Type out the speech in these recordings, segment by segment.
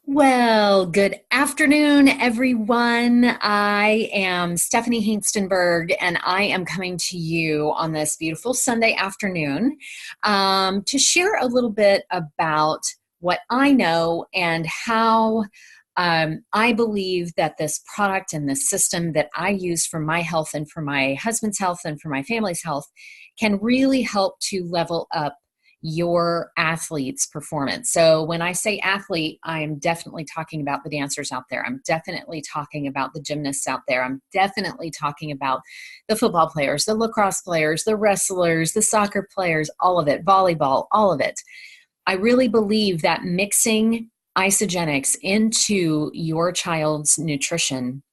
Well, good afternoon, everyone. I am Stephanie Hinkstenberg, and I am coming to you on this beautiful Sunday afternoon to share a little bit about what I know and how I believe that this product and this system that I use for my health and for my husband's health and for my family's health can really help to level up your athlete's performance. So when I say athlete, I'm definitely talking about the dancers out there. I'm definitely talking about the gymnasts out there. I'm definitely talking about the football players, the lacrosse players, the wrestlers, the soccer players, all of it, volleyball, all of it. I really believe that mixing Isagenix into your child's nutrition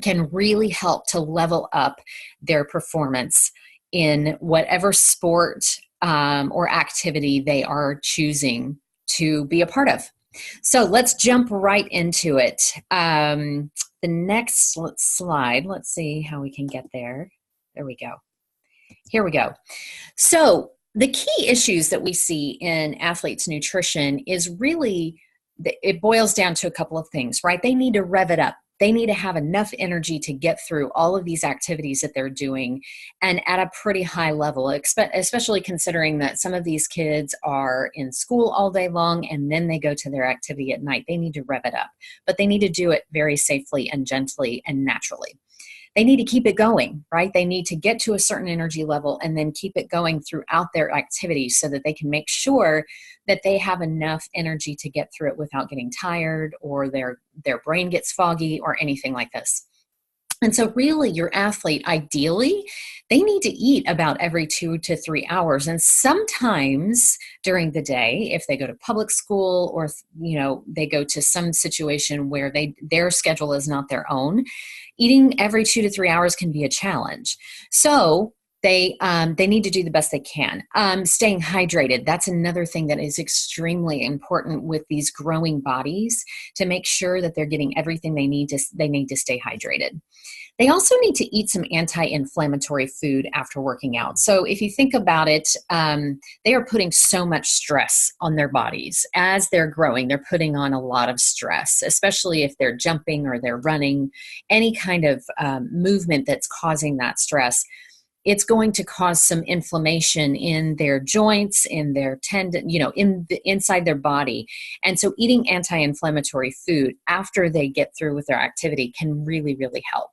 can really help to level up their performance in whatever sport or activity they are choosing to be a part of. So let's jump right into it. The next slide, let's see how we can get there. There we go. Here we go. So the key issues that we see in athletes' nutrition is really, it boils down to a couple of things, right? They need to rev it up. They need to have enough energy to get through all of these activities that they're doing and at a pretty high level, especially considering that some of these kids are in school all day long and then they go to their activity at night. They need to rev it up, but they need to do it very safely and gently and naturally. They need to keep it going, right? They need to get to a certain energy level and then keep it going throughout their activities so that they can make sure that they have enough energy to get through it without getting tired or their brain gets foggy or anything like this. And so really your athlete, ideally, they need to eat about every 2 to 3 hours. And sometimes during the day, if they go to public school or, they go to some situation where their schedule is not their own, eating every 2 to 3 hours can be a challenge. So they need to do the best they can. Staying hydrated, that's another thing that is extremely important with these growing bodies, to make sure that they're getting everything they need to stay hydrated. They also need to eat some anti-inflammatory food after working out. So if you think about it, they are putting so much stress on their bodies. As they're growing, they're putting on a lot of stress, especially if they're jumping or they're running, any kind of movement that's causing that stress. It's going to cause some inflammation in their joints, in their tendon, inside their body. And so eating anti-inflammatory food after they get through with their activity can really, really help.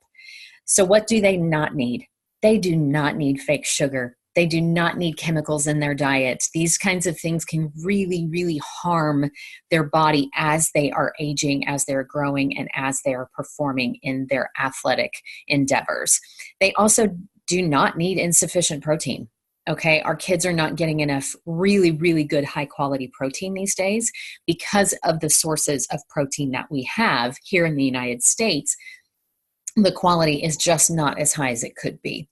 So what do they not need? They do not need fake sugar. They do not need chemicals in their diet. These kinds of things can really, really harm their body as they are aging, as they're growing, and as they are performing in their athletic endeavors. They also do not need insufficient protein. Okay, our kids are not getting enough really, really good high quality protein these days because of the sources of protein that we have here in the United States. The quality is just not as high as it could be.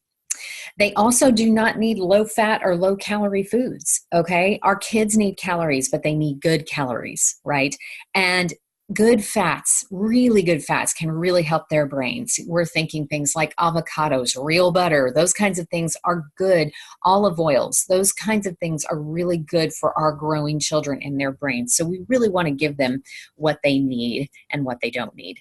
They also do not need low fat or low calorie foods. Okay, our kids need calories, but they need good calories, right? And good fats, really good fats, can really help their brains. We're thinking things like avocados, real butter, those kinds of things are good. Olive oils, those kinds of things are really good for our growing children and their brains. So we really want to give them what they need and what they don't need.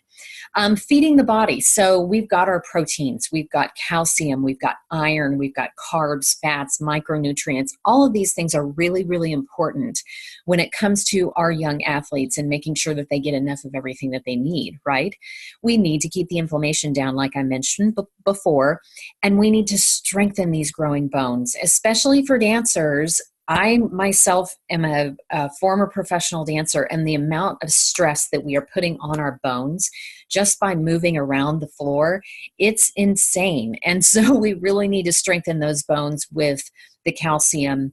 Feeding the body. So we've got our proteins, we've got calcium, we've got iron, we've got carbs, fats, micronutrients. All of these things are really, really important when it comes to our young athletes and making sure that they get enough of everything that they need, right? We need to keep the inflammation down, like I mentioned before, and we need to strengthen these growing bones, especially for dancers. I myself am a former professional dancer, and the amount of stress that we are putting on our bones just by moving around the floor, it's insane. And so we really need to strengthen those bones with the calcium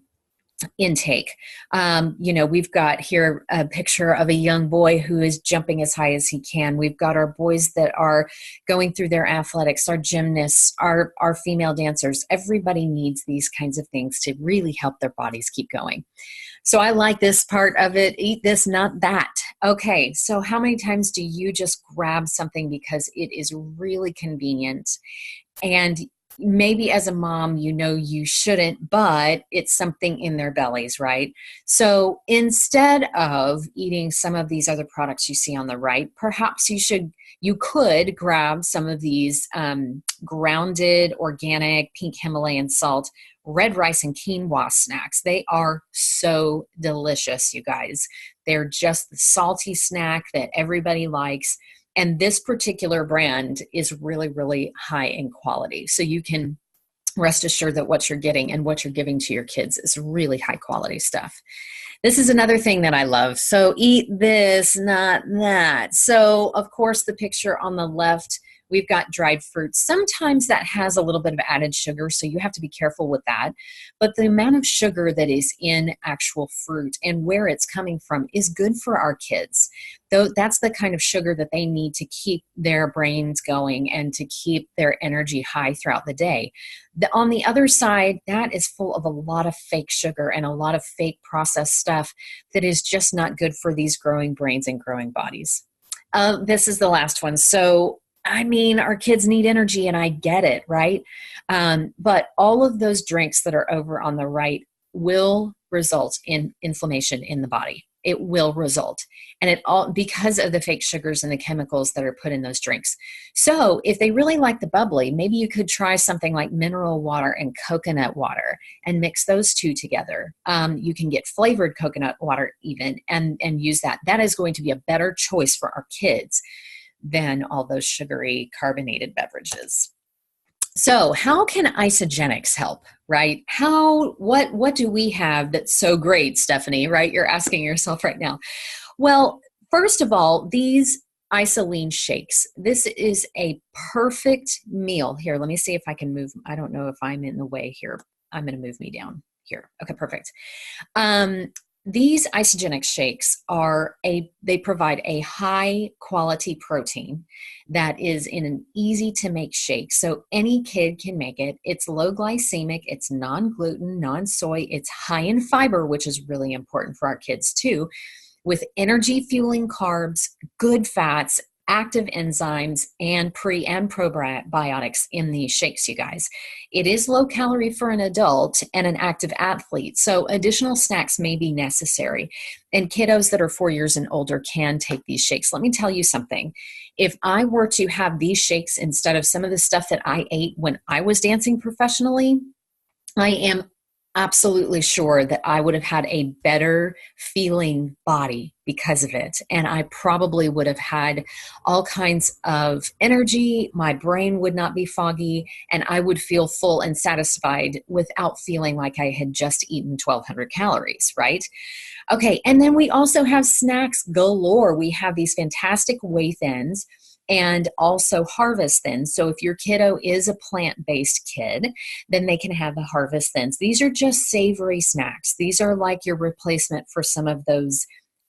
intake. We've got here a picture of a young boy who is jumping as high as he can. We've got our boys that are going through their athletics, our gymnasts, our female dancers. Everybody needs these kinds of things to really help their bodies keep going. So I like this part of it. Eat this, not that. Okay, so how many times do you just grab something because it is really convenient and maybe as a mom, you know you shouldn't, but it's something in their bellies, right? So instead of eating some of these other products you see on the right, perhaps you could grab some of these grounded, organic, pink Himalayan salt, red rice and quinoa snacks. They are so delicious, you guys. They're just the salty snack that everybody likes. And this particular brand is really, really high in quality. So you can rest assured that what you're getting and what you're giving to your kids is really high quality stuff. This is another thing that I love. So eat this, not that. So of course, the picture on the left, we've got dried fruits. Sometimes that has a little bit of added sugar, so you have to be careful with that. But the amount of sugar that is in actual fruit and where it's coming from is good for our kids. Though that's the kind of sugar that they need to keep their brains going and to keep their energy high throughout the day. On the other side, that is full of a lot of fake sugar and a lot of fake processed stuff that is just not good for these growing brains and growing bodies. This is the last one. So I mean, our kids need energy, and I get it, right? But all of those drinks that are over on the right will result in inflammation in the body. It will result. And it all because of the fake sugars and the chemicals that are put in those drinks. So if they really like the bubbly, maybe you could try something like mineral water and coconut water and mix those two together. You can get flavored coconut water even and use that. That is going to be a better choice for our kids than all those sugary carbonated beverages. So how can Isagenix help, right? What do we have that's so great, Stephanie, right? You're asking yourself right now. Well, first of all, these isoline shakes. This is a perfect meal. Here, let me see if I can move. I don't know if I'm in the way here. I'm going to move me down here. Okay, perfect. These Isagenix shakes they provide a high quality protein that is in an easy to make shake. So any kid can make it. It's low glycemic, it's non-gluten, non-soy, it's high in fiber, which is really important for our kids too, with energy fueling carbs, good fats, active enzymes, and pre and probiotics in these shakes, you guys. It is low calorie for an adult and an active athlete, so additional snacks may be necessary. And kiddos that are 4 years and older can take these shakes. Let me tell you something. If I were to have these shakes instead of some of the stuff that I ate when I was dancing professionally, I am absolutely sure that I would have had a better feeling body because of it. And I probably would have had all kinds of energy. My brain would not be foggy, and I would feel full and satisfied without feeling like I had just eaten 1,200 calories, right? Okay, and then we also have snacks galore. We have these fantastic whey thins and also harvest thins. So if your kiddo is a plant-based kid, then they can have the harvest thins. These are just savory snacks. These are like your replacement for some of those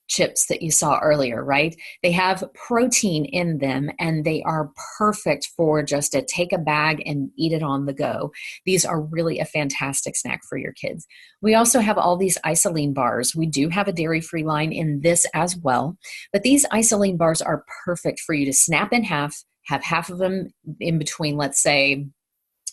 chips that you saw earlier, right? They have protein in them, and they are perfect for just to take a bag and eat it on the go. These are really a fantastic snack for your kids. We also have all these isoline bars. We do have a dairy-free line in this as well, but these isoline bars are perfect for you to snap in half, have half of them in between, let's say,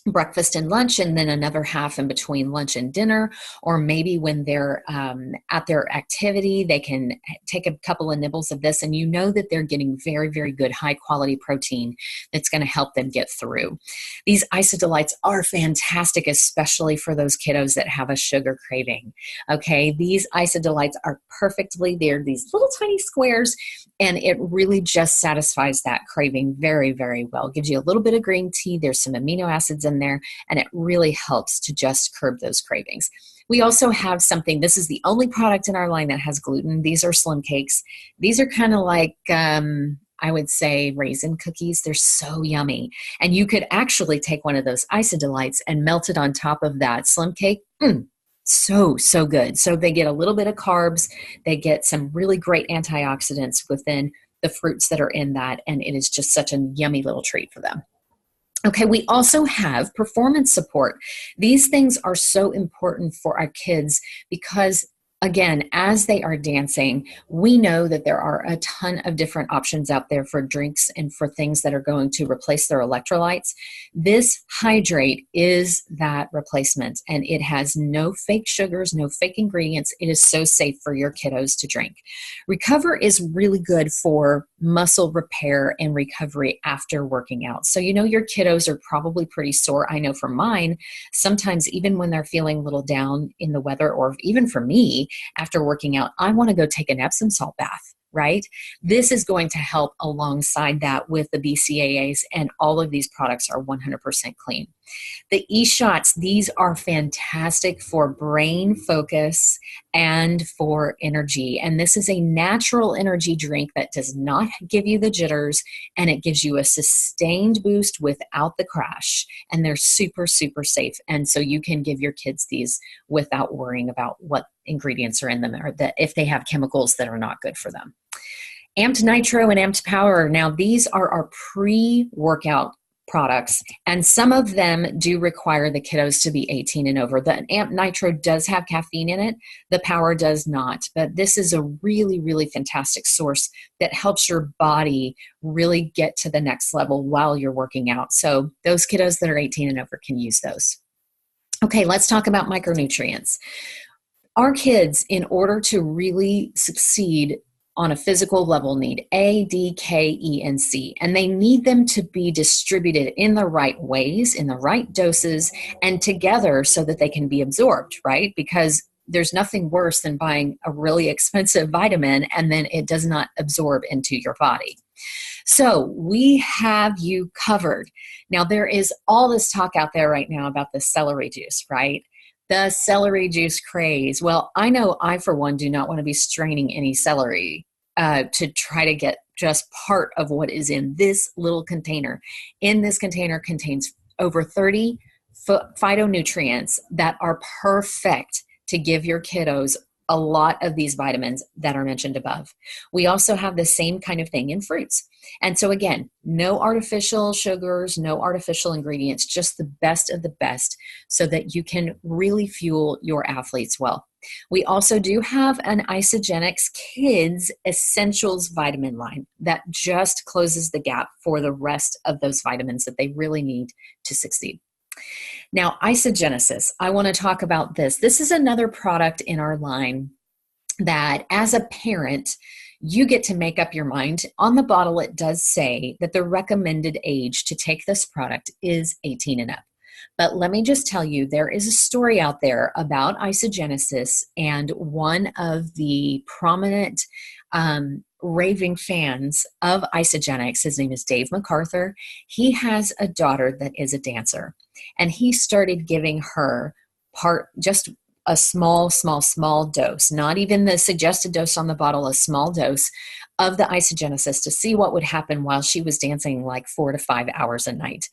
breakfast and lunch, and then another half in between lunch and dinner, or maybe when they're at their activity, they can take a couple of nibbles of this, and you know that they're getting very, very good high quality protein that's going to help them get through. These Isodelights are fantastic, especially for those kiddos that have a sugar craving. Okay, these Isodelights are they're these little tiny squares, and it really just satisfies that craving very, very well. Gives you a little bit of green tea. There's some amino acids in there, and it really helps to just curb those cravings. We also have something, this is the only product in our line that has gluten. These are slim cakes. These are kind of like, I would say, raisin cookies. They're so yummy. And you could actually take one of those Isodelights and melt it on top of that slim cake. So good. So they get a little bit of carbs. They get some really great antioxidants within the fruits that are in that, and it is just such a yummy little treat for them. Okay, we also have performance support. These things are so important for our kids because again, as they are dancing, we know that there are a ton of different options out there for drinks and for things that are going to replace their electrolytes. This hydrate is that replacement, and it has no fake sugars, no fake ingredients. It is so safe for your kiddos to drink. Recover is really good for muscle repair and recovery after working out. So, you know, your kiddos are probably pretty sore. I know for mine, sometimes even when they're feeling a little down in the weather, or even for me, after working out, I want to go take an Epsom salt bath, right? This is going to help alongside that with the BCAAs, and all of these products are 100% clean. The e-shots, these are fantastic for brain focus and for energy. And this is a natural energy drink that does not give you the jitters, and it gives you a sustained boost without the crash. And they're super, super safe. And so you can give your kids these without worrying about what ingredients are in them, or that if they have chemicals that are not good for them. Amped Nitro and Amped Power. Now, these are our pre-workout products, and some of them do require the kiddos to be 18 and over. The Amped Nitro does have caffeine in it. The Power does not, but this is a really, really fantastic source that helps your body really get to the next level while you're working out. So those kiddos that are 18 and over can use those. Okay, let's talk about micronutrients. Our kids, in order to really succeed on a physical level, need A, D, K, E, and C. And they need them to be distributed in the right ways, in the right doses, and together so that they can be absorbed, right? Because there's nothing worse than buying a really expensive vitamin and then it does not absorb into your body. So we have you covered. Now, there is all this talk out there right now about the celery juice, right? The celery juice craze. Well, I know I, for one, do not want to be straining any celery to try to get just part of what is in this little container. In this container contains over 30 phytonutrients that are perfect to give your kiddos a lot of these vitamins that are mentioned above. We also have the same kind of thing in fruits. And so again, no artificial sugars, no artificial ingredients, just the best of the best so that you can really fuel your athletes well. We also do have an Isagenix Kids Essentials vitamin line that just closes the gap for the rest of those vitamins that they really need to succeed. Now, Isagenesis, I want to talk about this. This is another product in our line that, as a parent, you get to make up your mind. On the bottle, it does say that the recommended age to take this product is 18 and up. But let me just tell you, there is a story out there about Isagenesis, and one of the prominent raving fans of Isagenix, his name is Dave MacArthur. He has a daughter that is a dancer, and he started giving her just a small dose, not even the suggested dose on the bottle, a small dose of the Isagenesis to see what would happen while she was dancing like 4 to 5 hours a night.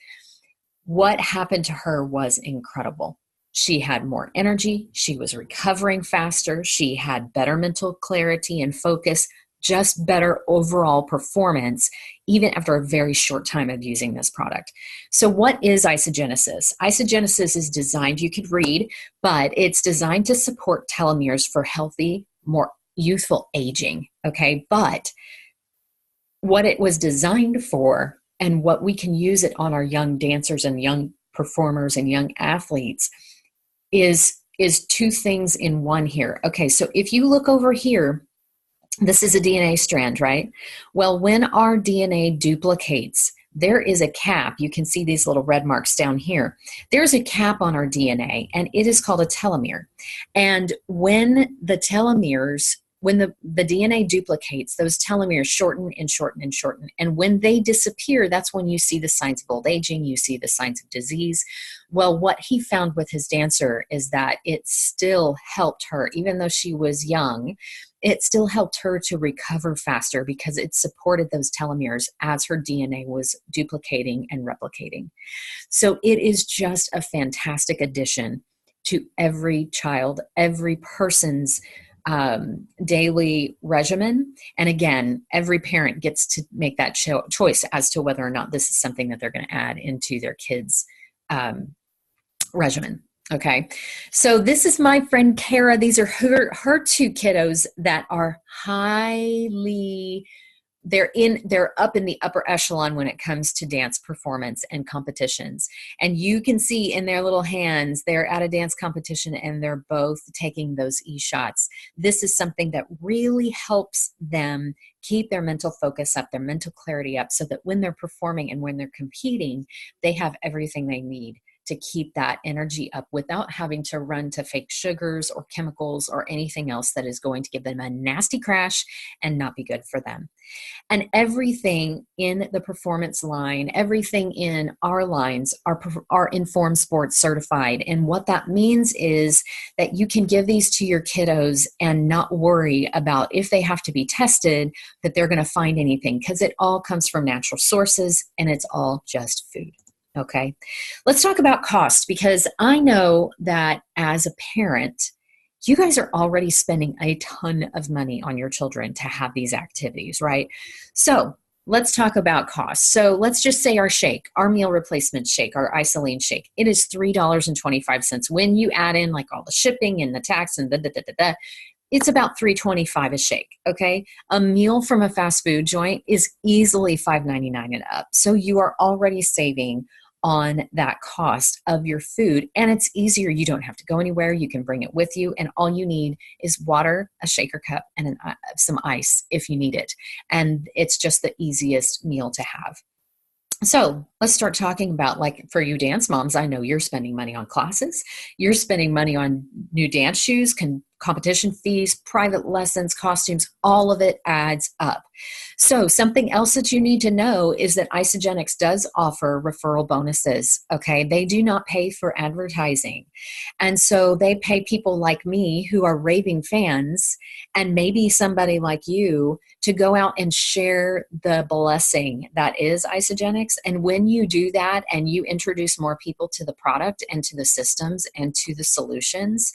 What happened to her was incredible. She had more energy. She was recovering faster. She had better mental clarity and focus, just better overall performance, even after a very short time of using this product. So what is Isagenesis? Isagenesis is designed, you could read, but it's designed to support telomeres for healthy, more youthful aging, okay? But what it was designed for, and what we can use it on our young dancers and young performers and young athletes is two things in one here. Okay, so if you look over here, this is a DNA strand, right? Well, when our DNA duplicates, there is a cap. You can see these little red marks down here. There's a cap on our DNA, and it is called a telomere. And when the telomeres, when the DNA duplicates, those telomeres shorten and shorten and shorten. And when they disappear, that's when you see the signs of old aging, you see the signs of disease. Well, what he found with his dancer is that it still helped her, even though she was young, it still helped her to recover faster because it supported those telomeres as her DNA was duplicating and replicating. So it is just a fantastic addition to every child, every person's daily regimen. And again, every parent gets to make that choice as to whether or not this is something that they're going to add into their kids' regimen. Okay. So this is my friend Kara. These are her two kiddos that are highly, they're up in the upper echelon when it comes to dance performance and competitions. And you can see in their little hands, they're at a dance competition and they're both taking those e-shots. This is something that really helps them keep their mental focus up, their mental clarity up, so that when they're performing and when they're competing, they have everything they need to keep that energy up without having to run to fake sugars or chemicals or anything else that is going to give them a nasty crash and not be good for them. And everything in the performance line, everything in our lines are Informed Sports certified. And what that means is that you can give these to your kiddos and not worry about if they have to be tested, that they're going to find anything, because it all comes from natural sources and it's all just food. Okay, let's talk about cost, because I know that as a parent, you guys are already spending a ton of money on your children to have these activities, right? So let's talk about cost. So let's just say our shake, our meal replacement shake, our Isagenix shake, it is $3.25. When you add in like all the shipping and the tax and it's about $3.25 a shake, okay? A meal from a fast food joint is easily $5.99 and up. So you are already saving on that cost of your food, and it's easier. You don't have to go anywhere. You can bring it with you, and all you need is water, a shaker cup, and some ice if you need it. And it's just the easiest meal to have. So let's start talking about, like, for you dance moms, I know you're spending money on classes. You're spending money on new dance shoes, competition fees, private lessons, costumes, all of it adds up. So something else that you need to know is that Isagenix does offer referral bonuses, okay? They do not pay for advertising. And so they pay people like me who are raving fans, and maybe somebody like you, to go out and share the blessing that is Isagenix. And when you do that and you introduce more people to the product and to the systems and to the solutions,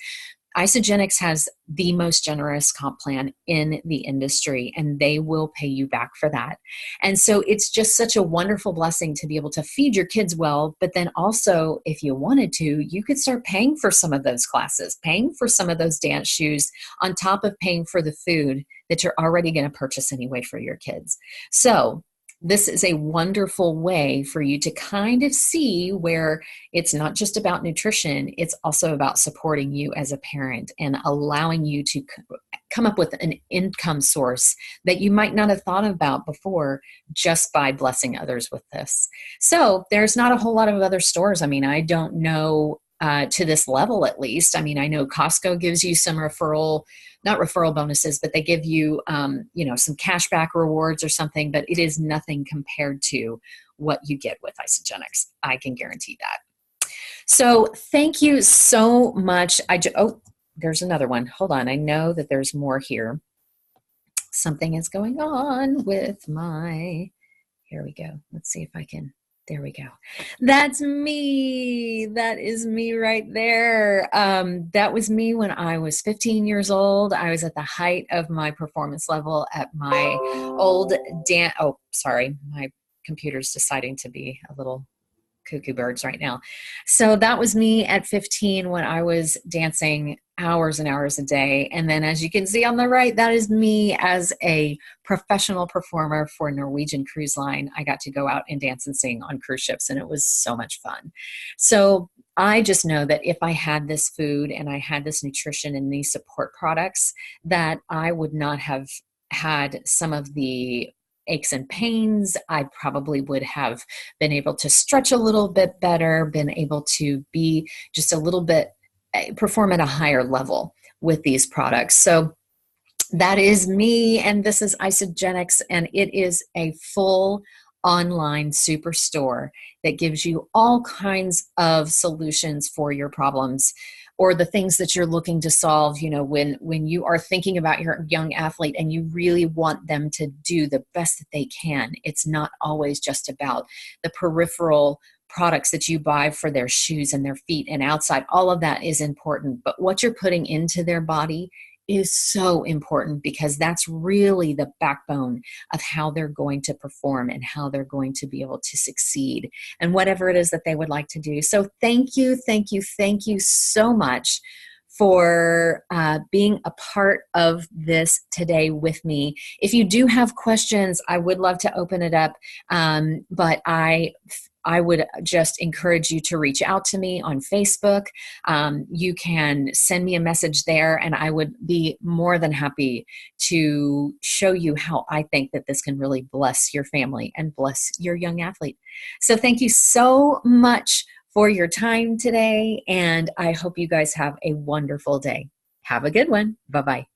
Isagenix has the most generous comp plan in the industry, and they will pay you back for that. And so it's just such a wonderful blessing to be able to feed your kids well, but then also, if you wanted to, you could start paying for some of those classes, paying for some of those dance shoes, on top of paying for the food that you're already going to purchase anyway for your kids. So this is a wonderful way for you to kind of see where it's not just about nutrition, it's also about supporting you as a parent and allowing you to come up with an income source that you might not have thought about before, just by blessing others with this. So there's not a whole lot of other stores. I mean, I don't know to this level, at least. I mean, I know Costco gives you some not referral bonuses, but they give you, some cashback rewards or something, but it is nothing compared to what you get with Isagenix. I can guarantee that. So thank you so much. There's another one. Hold on. I know that there's more here. Something is going on with here we go. Let's see if I can. There we go. That's me. That is me right there. That was me when I was 15 years old. I was at the height of my performance level at my old dance. Oh, sorry. My computer's deciding to be a little cuckoo birds right now. So that was me at 15 when I was dancing hours and hours a day. And then, as you can see on the right, that is me as a professional performer for Norwegian Cruise Line. I got to go out and dance and sing on cruise ships, and it was so much fun. So I just know that if I had this food and I had this nutrition and these support products, that I would not have had some of the aches and pains. I probably would have been able to stretch a little bit better, been able to be just a little bit, perform at a higher level with these products. So that is me, and this is Isagenix, and it is a full online superstore that gives you all kinds of solutions for your problems or the things that you're looking to solve. When you are thinking about your young athlete and you really want them to do the best that they can, it's not always just about the peripheral products that you buy for their shoes and their feet and outside. All of that is important, but what you're putting into their body is so important, because that's really the backbone of how they're going to perform and how they're going to be able to succeed and whatever it is that they would like to do. So thank you, thank you, thank you so much for being a part of this today with me. If you do have questions, I would love to open it up, but I would just encourage you to reach out to me on Facebook. You can send me a message there, and I would be more than happy to show you how I think that this can really bless your family and bless your young athlete. So thank you so much for your time today, and I hope you guys have a wonderful day. Have a good one. Bye-bye.